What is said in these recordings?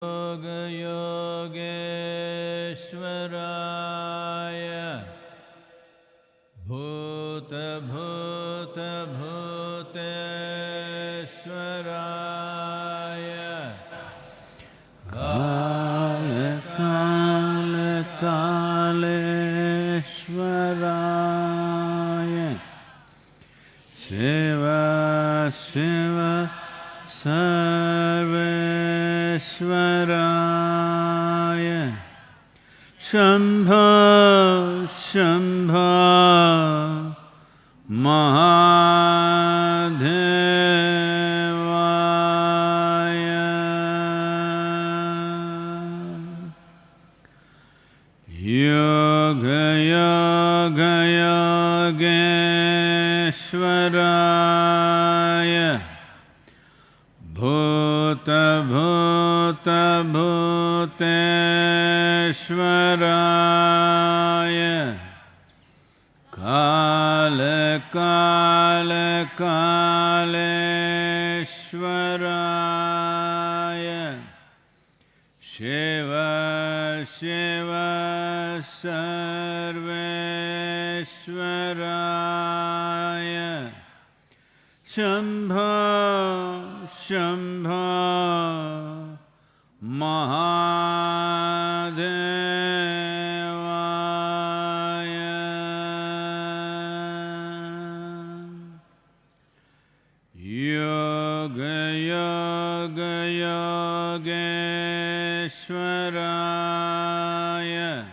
Yoga Yogeshwaraya Bhuta Bhuta Bhuteshwaraya Kala Kala Kaleshwaraya Shiva Shiva Sarveshwaraya Shambho Shambho Mahadevaya Yoga Yoga Yogeshwaraya Bhuta Bhuta Bhuteshwaraya Kala Kala Kaleshwaraya Shiva Shiva Sarveshwaraya Shambho Shambho Mahadevaya Yoga Yoga Yogeshwaraya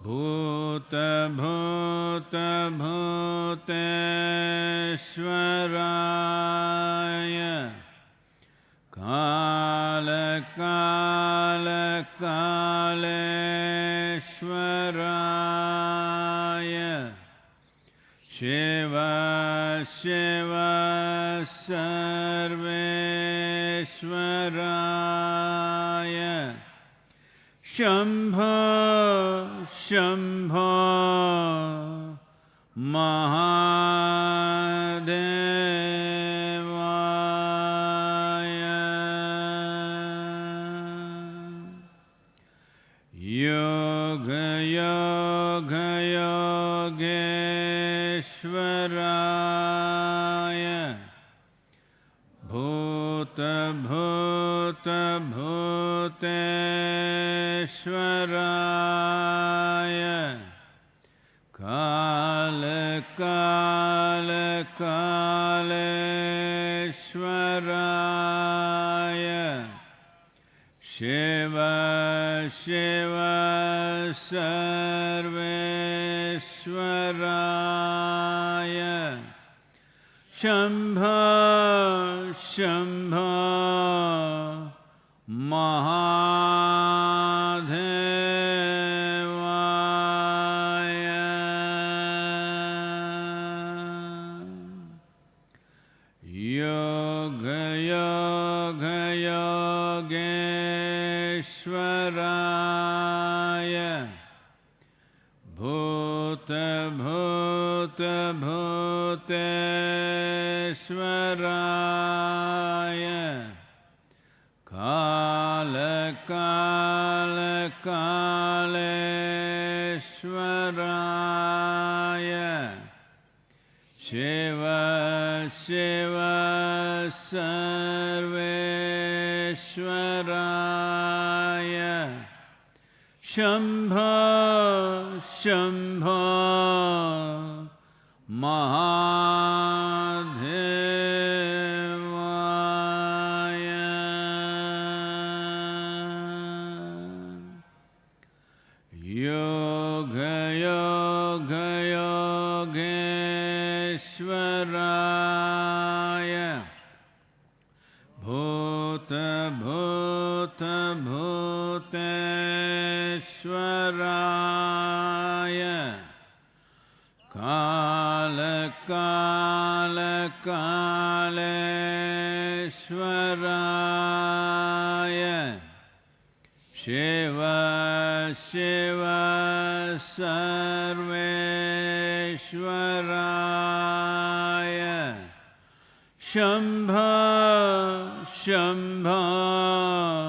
Bhuta Bhuta Bhuteshwaraya Kala Kala Kaleshwaraya Shiva Shiva Sarveshwaraya Shambho Shambho Mahadevaya Yoga Yoga Yogeshwaraya Bhuta Bhuta Bhuteshwaraya Kala Kala Kaleshwaraya Shiva Shiva Sarveshwaraya Shambho Shambho Mahadevaya Yoga Yoga Yogeshwaraya Bhuta Bhuta Bhuteshwaraya Kala Kala Kaleshwaraya Shiva Shiva Sarveshwaraya Shambho Shambho Mahadevaya Yoga Yoga Yogeshwaraya Bhuta Bhuta Bhuteshwaraya Kala Kala Kaleshwaraya Shiva Shiva Sarveshwaraya Shambho Shambho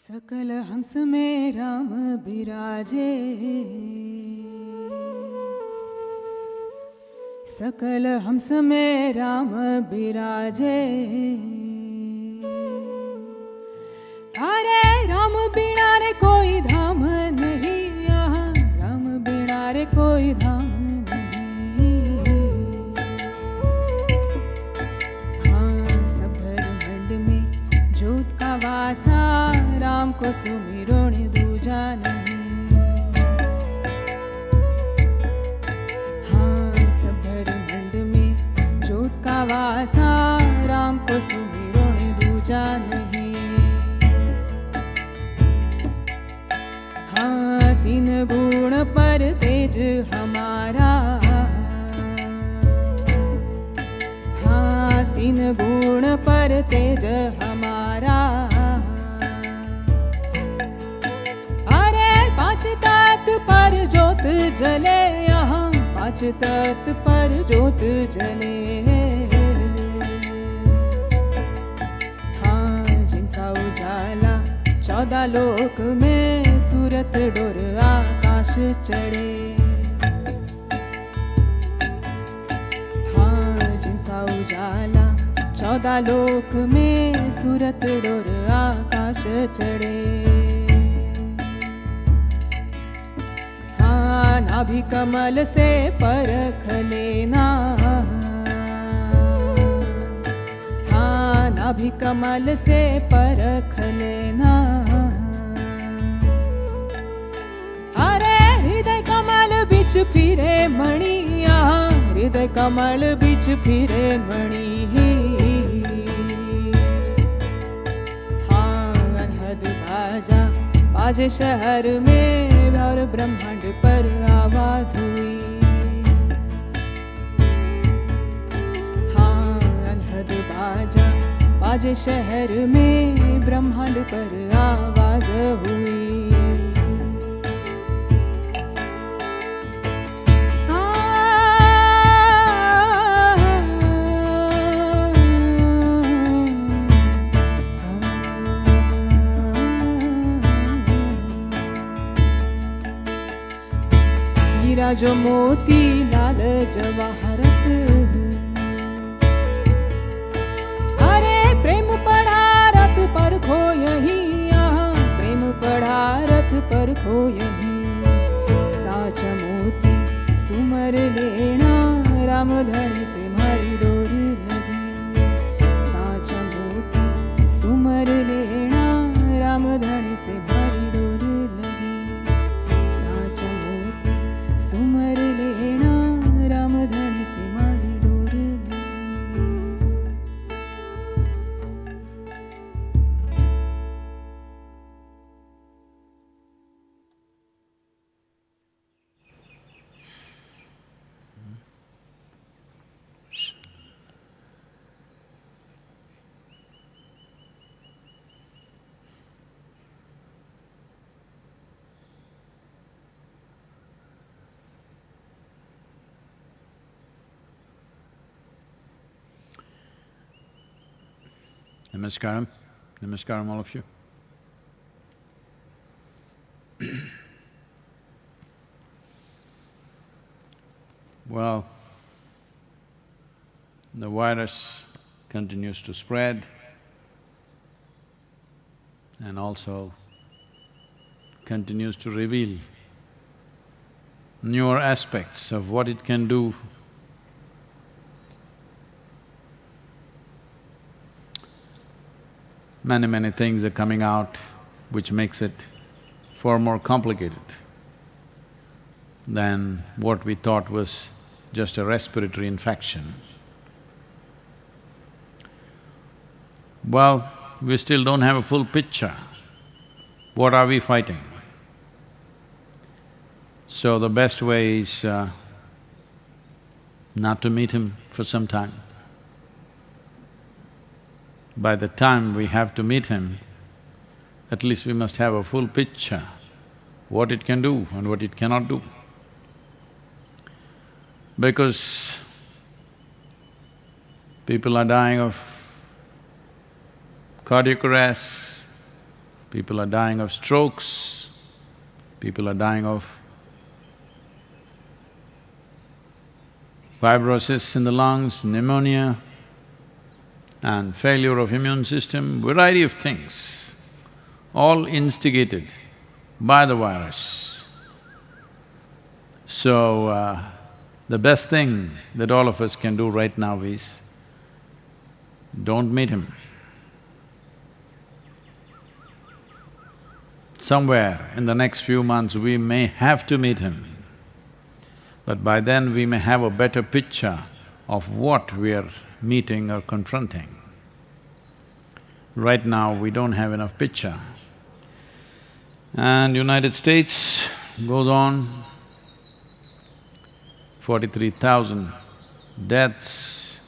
सकल हंस में राम बिराजे, सकल हंस में राम बिराजे। अरे राम बिना रे कोई धाम नहीं, यहाँ राम बिना रे कोई धाम नहीं। हाँ सब ब्रह्मांड में ज्योत का वासा, राम को सुमिरो ने दूजा नहीं। हाँ सब ब्रह्मांड में ज्योत का वासा, राम को सुमिरो ने दूजा नहीं। हाँ तीन गुण पर तेज हमारा, हाँ तीन गुण पर तेज हमारा। अरे पांच तत्व पर ज्योत जले, यहाँ पांच तत्व पर ज्योत जले। हाँ जिनका उजाला 14 लोक में, सूरत डोर आकाश चढ़े। हाँ जिनका उजाला 14 लोक में, सूरत डोर आकाश चढ़े। हाँ नाभि कमल से परख लेना, हाँ नाभि कमल से परख लेना। अरे हृदय कमल बिच फिरे मणि, यहाँ हृदय कमल बिच फिरे मणि। हाँ अनहद बाजा बाजे शहर में, और ब्रह्मांड पर आवाज हुई। हाँ अनहद बाजा बाजे शहर में, ब्रह्मांड पर आवाज हुई। हीरा जो मोती लाल जवाहरत, अरे प्रेम पढ़ा रथ पर खो यही, यहाँ प्रेम पढ़ा रथ पर खो यही। साच मोती सुमर लेना, राम धन से मारी डोर लगी। साच मोती सुमर लेना, राम धन से मारी डोर लगी। साच मोती सुमर लेना, राम धन से मारी डोर लगी। Namaskaram. Namaskaram, all of you. Well, the virus continues to spread and also continues to reveal newer aspects of what it can do. Many things are coming out which makes it far more complicated than what we thought was just a respiratory infection. Well, we still don't have a full picture. What are we fighting? So the best way is not to meet him for some time. By the time we have to meet him, at least we must have a full picture, what it can do and what it cannot do. Because people are dying of cardiac arrest, People are dying of strokes, people are dying of fibrosis in the lungs, pneumonia, and failure of immune system, variety of things, all instigated by the virus. So, the best thing that all of us can do right now is, don't meet him. Somewhere in the next few months we may have to meet him, but by then we may have a better picture of what we are meeting or confronting. Right now we don't have enough picture. And United States goes on, 43,000 deaths,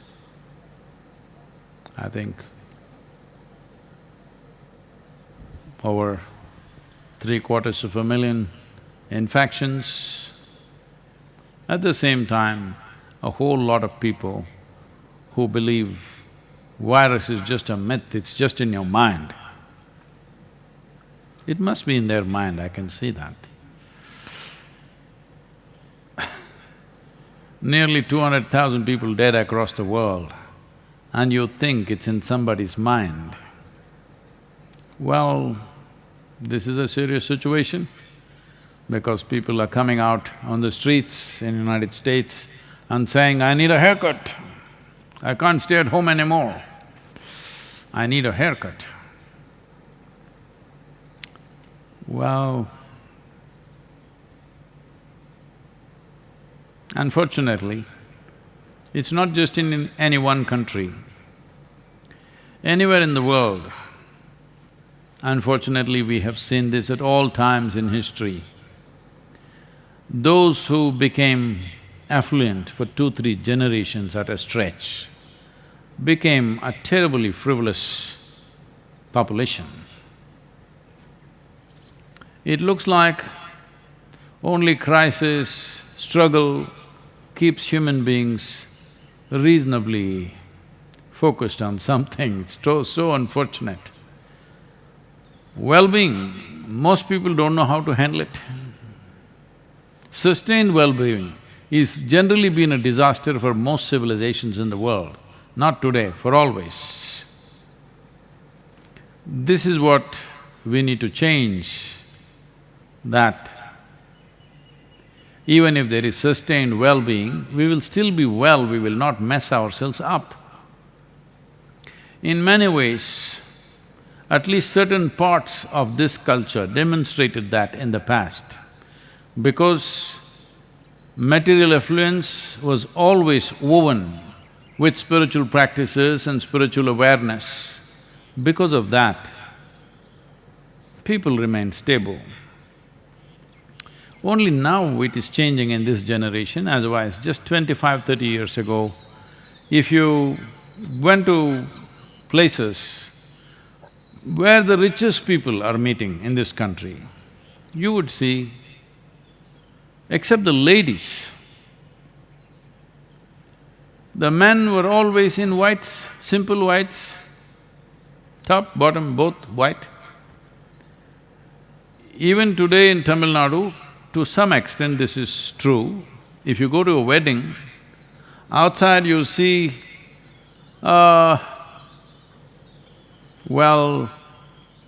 I think over 750,000 infections. At the same time, a whole lot of people who believe virus is just a myth, it's just in your mind. It must be in their mind, I can see that. Nearly 200,000 people dead across the world, and you think it's in somebody's mind. Well, this is a serious situation because people are coming out on the streets in United States and saying, I need a haircut, I can't stay at home anymore, I need a haircut. Well, unfortunately, it's not just in any one country. Anywhere in the world, unfortunately we have seen this at all times in history. Those who became affluent for 2-3 generations at a stretch became a terribly frivolous population. It looks like only crisis, struggle keeps human beings reasonably focused on something. It's so unfortunate. Well-being, most people don't know how to handle it. Sustained well-being is generally been a disaster for most civilizations in the world, not today, for always. This is what we need to change, that even if there is sustained well-being, we will still be well, we will not mess ourselves up. In many ways, at least certain parts of this culture demonstrated that in the past, because material affluence was always woven with spiritual practices and spiritual awareness. Because of that, people remain stable. Only now it is changing in this generation, otherwise just 25-30 years ago, if you went to places where the richest people are meeting in this country, you would see, except the ladies, the men were always in whites, simple whites, top, bottom, both white. Even today in Tamil Nadu, to some extent this is true. If you go to a wedding, outside you see,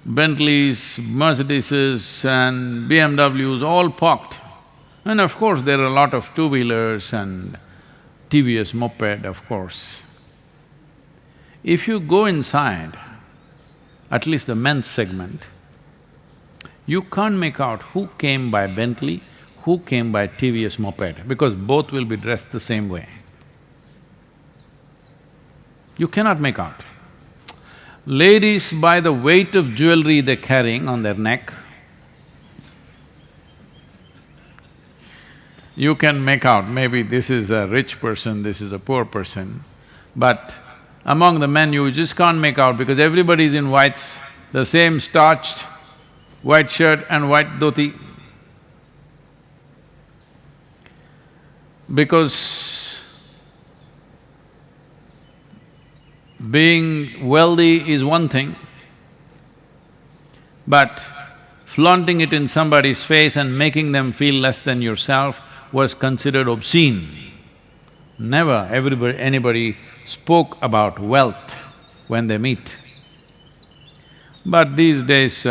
Bentleys, Mercedeses and BMWs all parked. And of course, there are a lot of two-wheelers and TVS moped, of course. If you go inside, at least the men's segment, you can't make out who came by Bentley, who came by TVS moped, because both will be dressed the same way. You cannot make out. Ladies, by the weight of jewelry they're carrying on their neck, you can make out, maybe this is a rich person, this is a poor person. But among the men, you just can't make out because everybody is in whites, the same starched white shirt and white dhoti. Because being wealthy is one thing, But flaunting it in somebody's face and making them feel less than yourself was considered obscene. Never anybody spoke about wealth when they meet. But these days,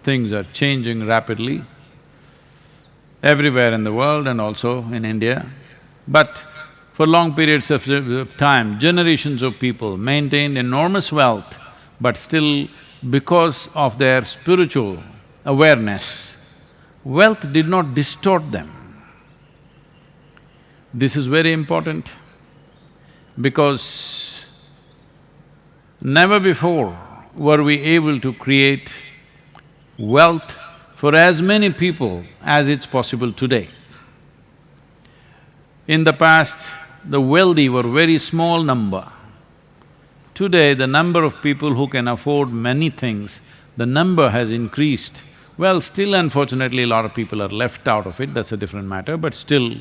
things are changing rapidly everywhere in the world and also in India. But for long periods of time, generations of people maintained enormous wealth, but still because of their spiritual awareness, wealth did not distort them. This is very important because never before were we able to create wealth for as many people as it's possible today. In the past, the wealthy were very small number. Today, the number of people who can afford many things, the number has increased. Well, still unfortunately a lot of people are left out of it, that's a different matter, but still,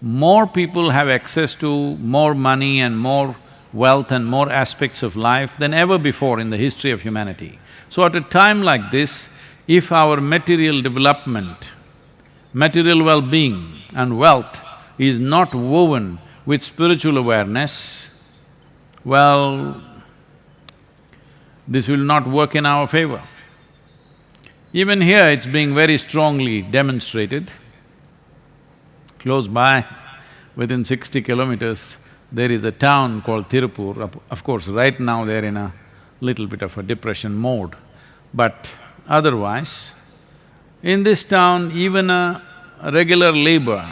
more people have access to more money and more wealth and more aspects of life than ever before in the history of humanity. So at a time like this, if our material development, material well-being and wealth is not woven with spiritual awareness, well, this will not work in our favor. Even here it's being very strongly demonstrated. Close by, within 60 kilometers, there is a town called Tirupur. Of course, right now they're in a little bit of a depression mode. But otherwise, in this town, even a regular labor,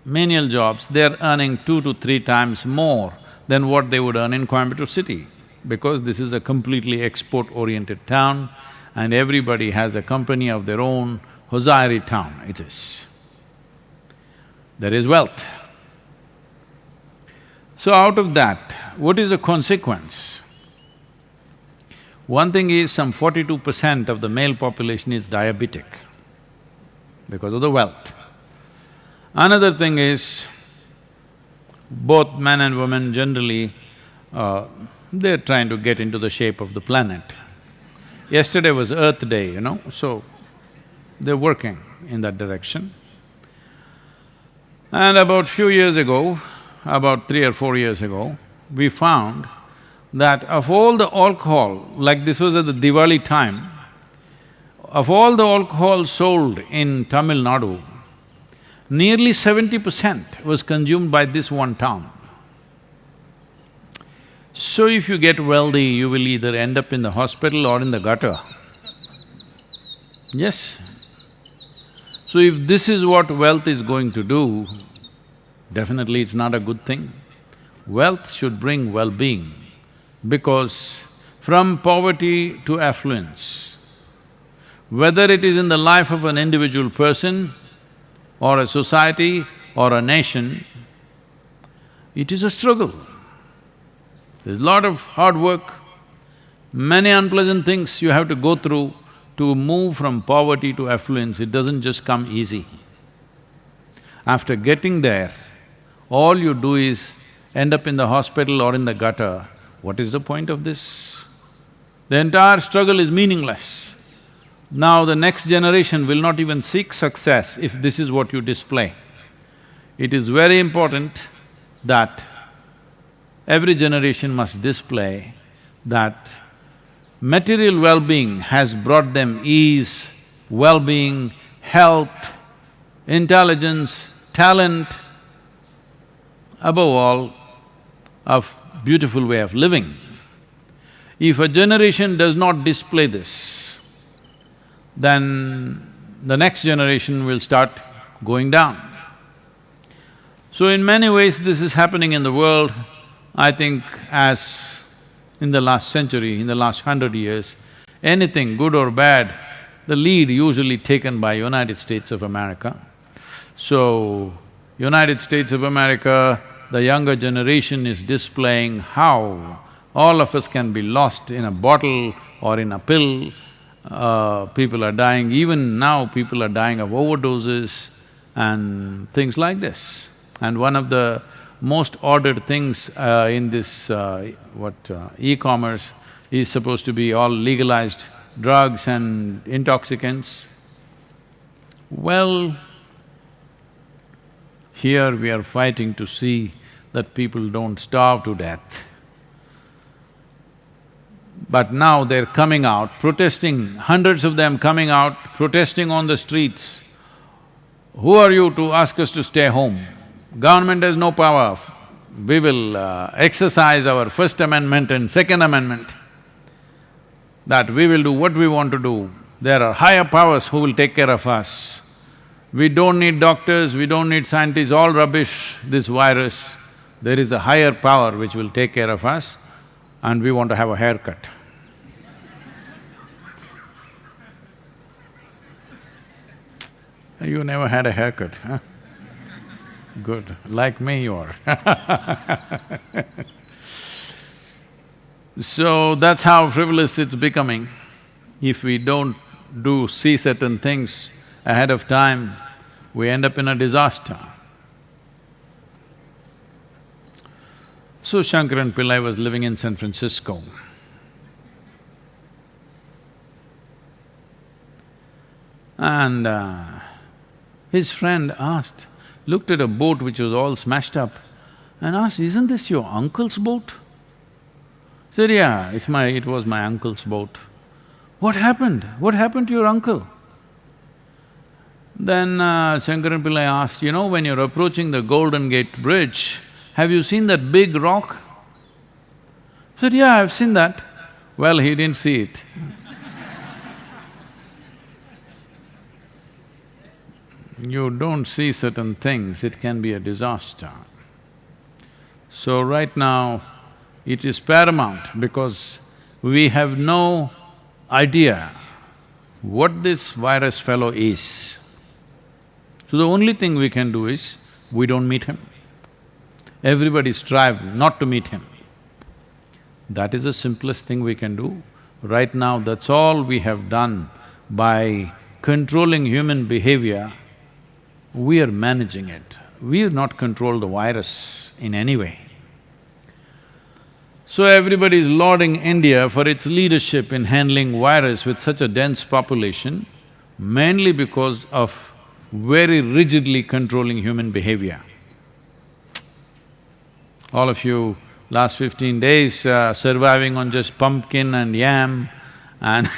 menial jobs, they're earning 2 to 3 times more than what they would earn in Coimbatore city, because this is a completely export-oriented town and everybody has a company of their own, hosiery town it is. There is wealth. So out of that, what is the consequence? One thing is, some 42% of the male population is diabetic because of the wealth. Another thing is, both men and women generally, they're trying to get into the shape of the planet. Yesterday was Earth Day, so they're working in that direction. And about few years ago, about 3 or 4 years ago, we found that of all the alcohol, like this was at the Diwali time, of all the alcohol sold in Tamil Nadu, nearly 70% was consumed by this one town. So if you get wealthy, you will either end up in the hospital or in the gutter. Yes. So if this is what wealth is going to do, definitely it's not a good thing. Wealth should bring well-being, because from poverty to affluence, whether it is in the life of an individual person or a society or a nation, it is a struggle. There's a lot of hard work, many unpleasant things you have to go through to move from poverty to affluence. It doesn't just come easy. After getting there, all you do is end up in the hospital or in the gutter. What is the point of this? The entire struggle is meaningless. Now the next generation will not even seek success if this is what you display. It is very important that every generation must display that material well-being has brought them ease, well-being, health, intelligence, talent, above all, a beautiful way of living. If a generation does not display this, then the next generation will start going down. So in many ways this is happening in the world. I think as in the last century, in the last 100 years, anything good or bad, the lead usually taken by United States of America. So, United States of America, the younger generation is displaying how all of us can be lost in a bottle or in a pill. People are dying, even now people are dying of overdoses and things like this. And one of the most ordered things in this e-commerce is supposed to be all legalized drugs and intoxicants. Well, here we are fighting to see that people don't starve to death. But now they're coming out, protesting, hundreds of them coming out, protesting on the streets. Who are you to ask us to stay home? Government has no power. We will exercise our First Amendment and Second Amendment, that we will do what we want to do. There are higher powers who will take care of us. We don't need doctors, we don't need scientists, all rubbish, this virus. There is a higher power which will take care of us, and we want to have a haircut. You never had a haircut, huh? Good, like me you are. So that's how frivolous it's becoming. If we don't see certain things ahead of time, we end up in a disaster. So Shankaran Pillai was living in San Francisco. And his friend looked at a boat which was all smashed up and asked, "Isn't this your uncle's boat?" Said, "Yeah, it was my uncle's boat." "What happened? What happened to your uncle?" Then Shankaran Pillai asked, "You know, when you're approaching the Golden Gate Bridge, have you seen that big rock?" Said, "Yeah, I've seen that." Well, he didn't see it. You don't see certain things, it can be a disaster. So right now, it is paramount because we have no idea what this virus fellow is. So the only thing we can do is, we don't meet him. Everybody strive not to meet him. That is the simplest thing we can do. Right now, that's all we have done. By controlling human behavior, we are managing it. We have not controlled the virus in any way. So everybody is lauding India for its leadership in handling virus with such a dense population, mainly because of very rigidly controlling human behavior. All of you, last 15 days, surviving on just pumpkin and yam and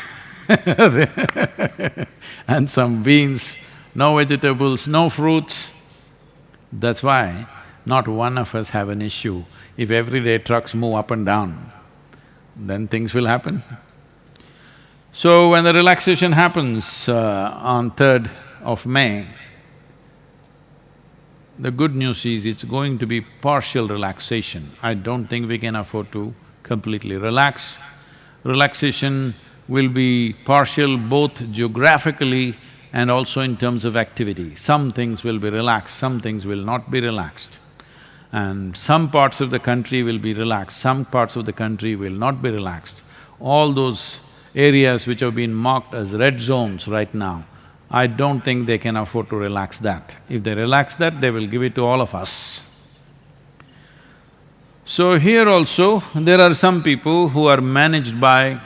and some beans, no vegetables, no fruits. That's why not one of us have an issue. If everyday trucks move up and down, then things will happen. So when the relaxation happens on 3rd of May, the good news is it's going to be partial relaxation. I don't think we can afford to completely relax. Relaxation will be partial both geographically and also in terms of activity. Some things will be relaxed, some things will not be relaxed. And some parts of the country will be relaxed, some parts of the country will not be relaxed. All those areas which have been marked as red zones right now, I don't think they can afford to relax that. If they relax that, they will give it to all of us. So here also, there are some people who are managed by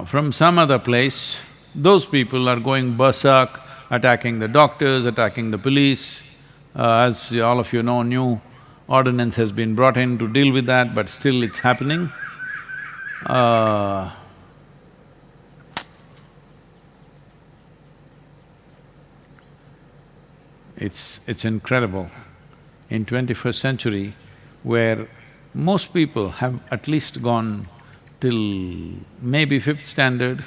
from some other place. Those people are going berserk, attacking the doctors, attacking the police. As all of you know, new ordinance has been brought in to deal with that, but still it's happening. It's incredible. In 21st century, where most people have at least gone till maybe 5th standard,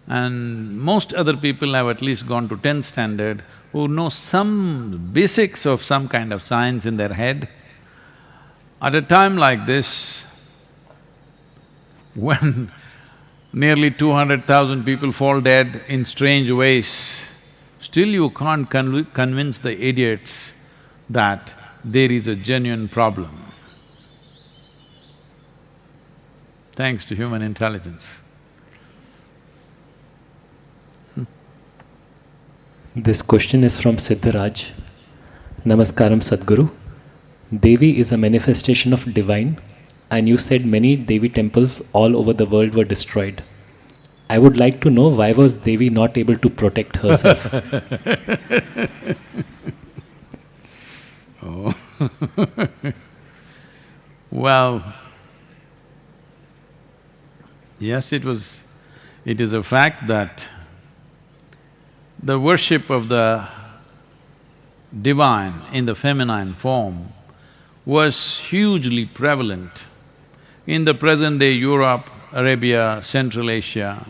and most other people have at least gone to 10th standard, who know some basics of some kind of science in their head. At a time like this, when nearly 200,000 people fall dead in strange ways, still you can't convince the idiots that there is a genuine problem. Thanks to human intelligence. This question is from Siddharaj. Namaskaram Sadhguru. Devi is a manifestation of divine. and you said many Devi temples all over the world were destroyed. I would like to know, why was Devi not able to protect herself? Oh. Well, yes, it is a fact that the worship of the divine in the feminine form was hugely prevalent in the present-day Europe, Arabia, Central Asia,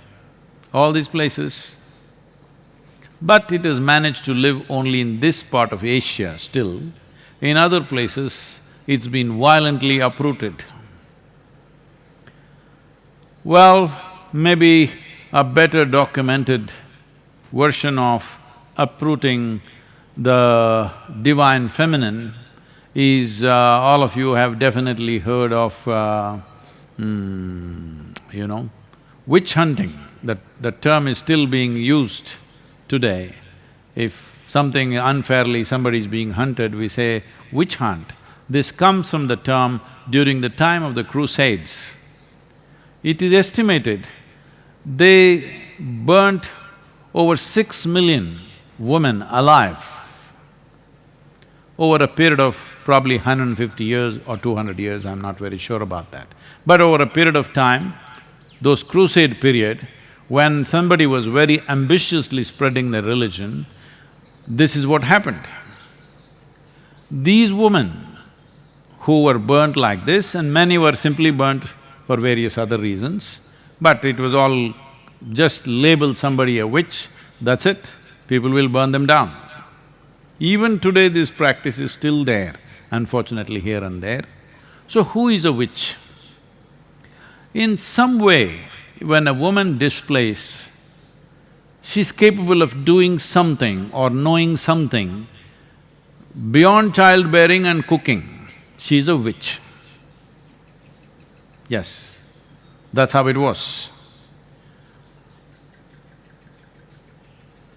all these places. But it has managed to live only in this part of Asia still. In other places, it's been violently uprooted. Well, maybe a better documented version of uprooting the divine feminine is, all of you have definitely heard of, witch hunting. That term is still being used today. If something unfairly, somebody is being hunted, we say witch hunt. This comes from the term during the time of the Crusades. It is estimated they burnt over 6 million women alive over a period of probably 150 years or 200 years, I'm not very sure about that. But over a period of time, those crusade period, when somebody was very ambitiously spreading their religion, this is what happened. These women who were burnt like this, and many were simply burnt for various other reasons, but it was all just label somebody a witch, that's it, people will burn them down. Even today this practice is still there, unfortunately here and there. So who is a witch? In some way, when a woman displays, she's capable of doing something or knowing something beyond childbearing and cooking. She's a witch. Yes, that's how it was.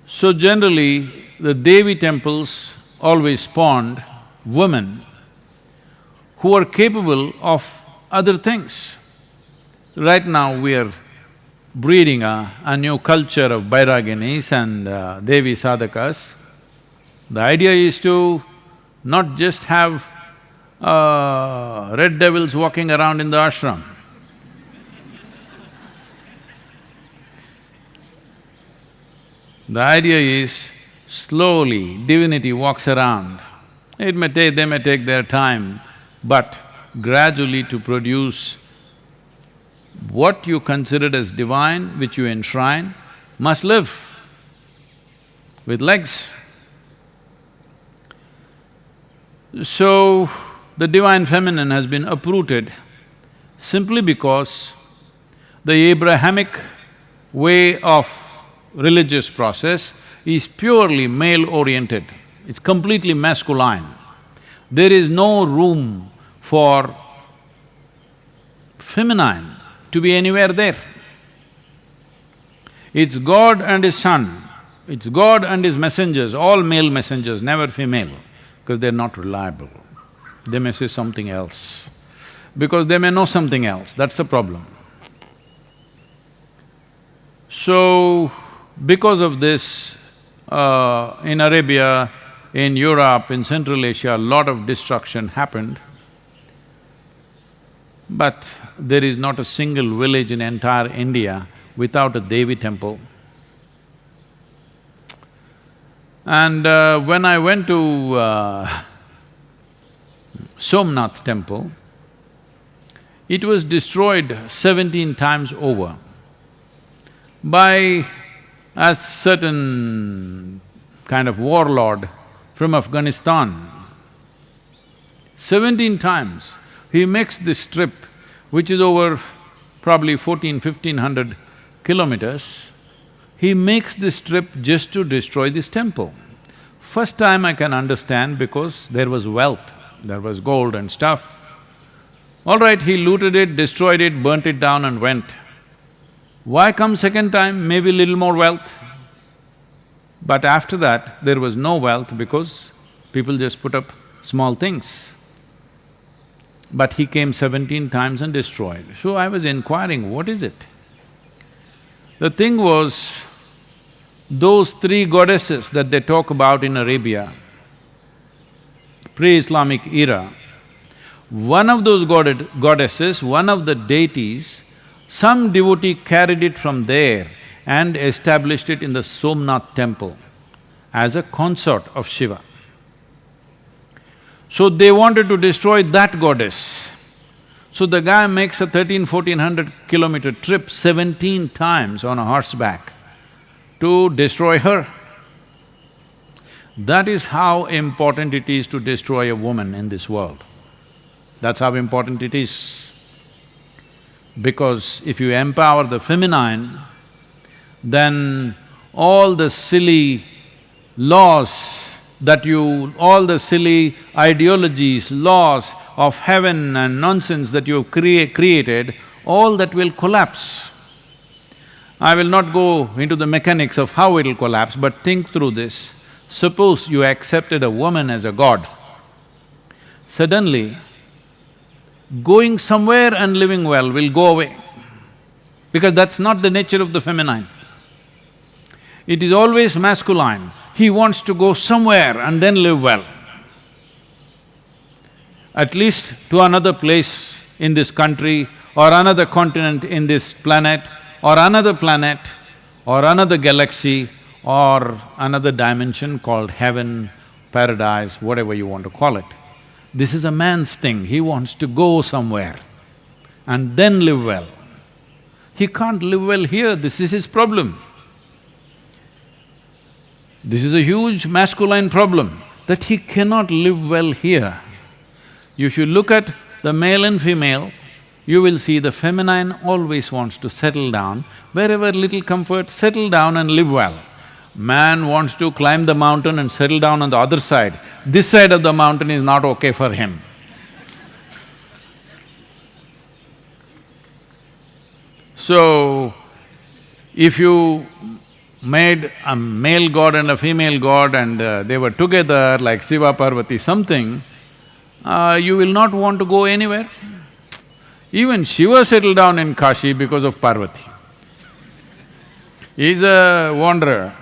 So generally, the Devi temples always spawned women who are capable of other things. Right now we are breeding a new culture of Bairaginis and Devi sadhakas. The idea is to not just have red devils walking around in the ashram. The idea is, slowly divinity walks around. They may take their time, but gradually to produce what you considered as divine, which you enshrine, must live with legs. So, the divine feminine has been uprooted simply because the Abrahamic way of religious process is purely male-oriented, it's completely masculine. There is no room for feminine to be anywhere there. It's God and His Son, it's God and His messengers, all male messengers, never female, because they're not reliable. They may say something else, because they may know something else, that's the problem. So, because of this, in Arabia, in Europe, in Central Asia, a lot of destruction happened. But there is not a single village in entire India without a Devi temple. And when I went to Somnath temple, it was destroyed 17 times over by a certain kind of warlord from Afghanistan. 17 times he makes this trip, which is over probably 1500 kilometers. He makes this trip just to destroy this temple. First time I can understand, because there was wealth, there was gold and stuff. All right, he looted it, destroyed it, burnt it down and went. Why come second time? Maybe little more wealth. But after that, there was no wealth because people just put up small things. but he came 17 times and destroyed. So I was inquiring, what is it? The thing was, those three goddesses that they talk about in Arabia, pre-Islamic era, one of those goddesses, one of the deities, some devotee carried it from there and established it in the Somnath temple as a consort of Shiva. So they wanted to destroy that goddess. So the guy makes a 1400 kilometer trip 17 times on a horseback to destroy her. That is how important it is to destroy a woman in this world. That's how important it is. Because if you empower the feminine, then all the silly laws all the silly ideologies, laws of heaven and nonsense that you've created, all that will collapse. I will not go into the mechanics of how it'll collapse, but think through this. Suppose you accepted a woman as a god. Suddenly, going somewhere and living well will go away, because that's not the nature of the feminine. It is always masculine. He wants to go somewhere and then live well. At least to another place in this country, or another continent in this planet, or another galaxy, or another dimension called heaven, paradise, whatever you want to call it. This is a man's thing, he wants to go somewhere and then live well. He can't live well here, this is his problem. This is a huge masculine problem, that he cannot live well here. If you look at the male and female, you will see the feminine always wants to settle down, wherever little comfort, settle down and live well. Man wants to climb the mountain and settle down on the other side. This side of the mountain is not okay for him. So, if you made a male god and a female god and they were together like Shiva, Parvati, something, you will not want to go anywhere. Even Shiva settled down in Kashi because of Parvati. He's a wanderer.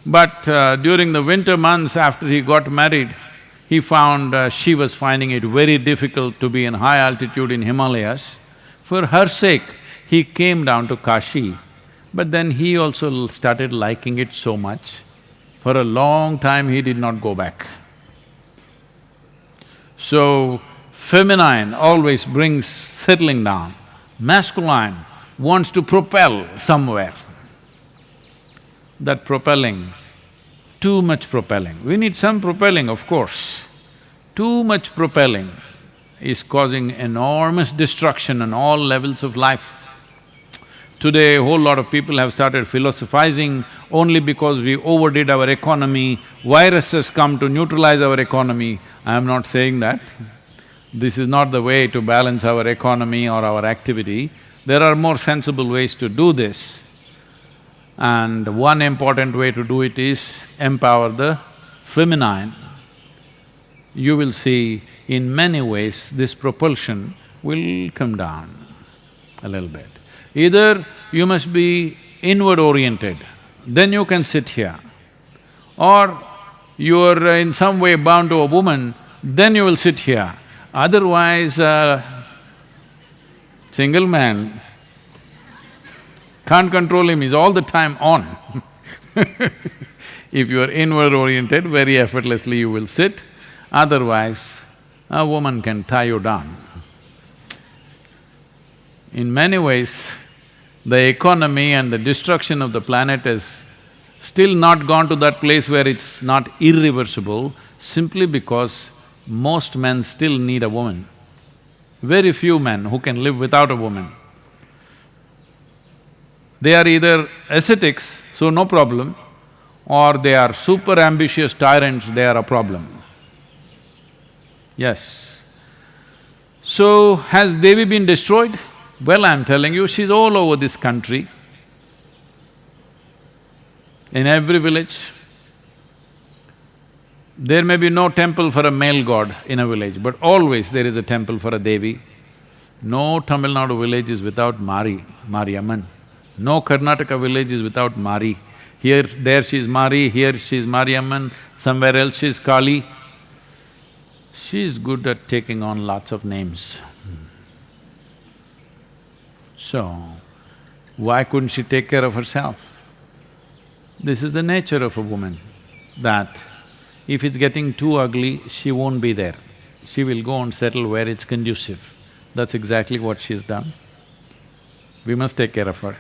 But during the winter months after he got married, he found she was finding it very difficult to be in high altitude in Himalayas. For her sake, he came down to Kashi, but then he also started liking it so much. For a long time, he did not go back. So, feminine always brings settling down. Masculine wants to propel somewhere. That propelling, too much propelling. We need some propelling, of course. Too much propelling is causing enormous destruction on all levels of life. Today, a whole lot of people have started philosophizing only because we overdid our economy, viruses come to neutralize our economy. I am not saying that. This is not the way to balance our economy or our activity. There are more sensible ways to do this. And one important way to do it is empower the feminine. You will see in many ways this propulsion will come down a little bit. Either you must be inward oriented, then you can sit here. Or you are in some way bound to a woman, then you will sit here. Otherwise, single man can't control him, he's all the time on. If you are inward oriented, very effortlessly you will sit, otherwise a woman can tie you down. In many ways, the economy and the destruction of the planet has still not gone to that place where it's not irreversible, simply because most men still need a woman. Very few men who can live without a woman. They are either ascetics, so no problem, or they are super ambitious tyrants, they are a problem. Yes. So, has Devi been destroyed? Well, I'm telling you, she's all over this country, in every village. There may be no temple for a male god in a village, but always there is a temple for a Devi. No Tamil Nadu village is without Mariamman. No Karnataka village is without Mari. Here, there she is Mari, here she is Mariamman, somewhere else she is Kali. She is good at taking on lots of names. So, why couldn't she take care of herself? This is the nature of a woman, that if it's getting too ugly, she won't be there. She will go and settle where it's conducive. That's exactly what she's done. We must take care of her.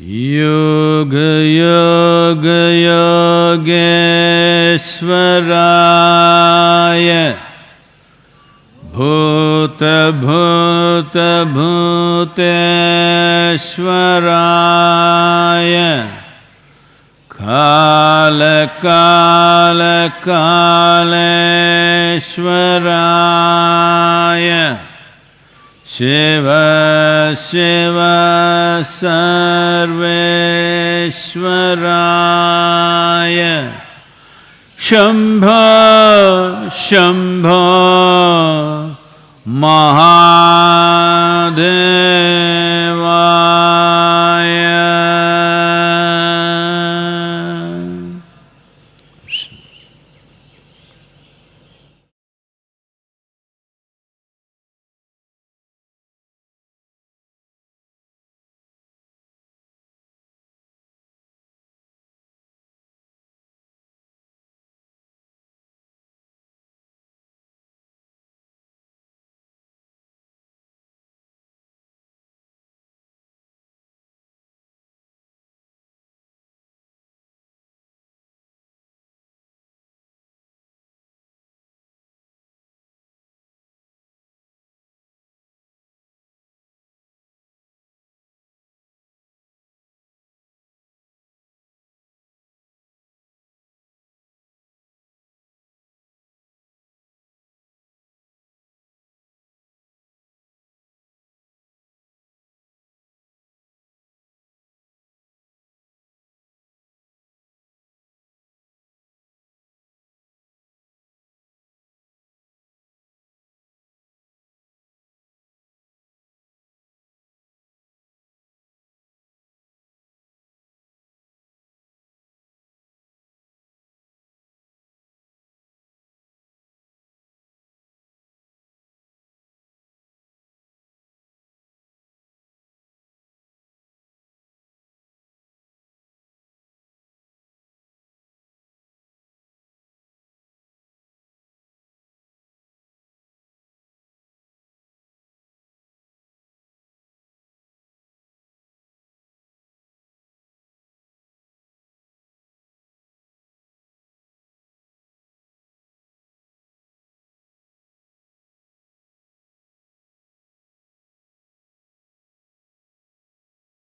Yoga yoga yogeshwaraya bhuta bhuta bhuteshwaraya kala kala kaleshwaraya Shiva Shiva Sarveshwaraya Shambho Shambho Maharaj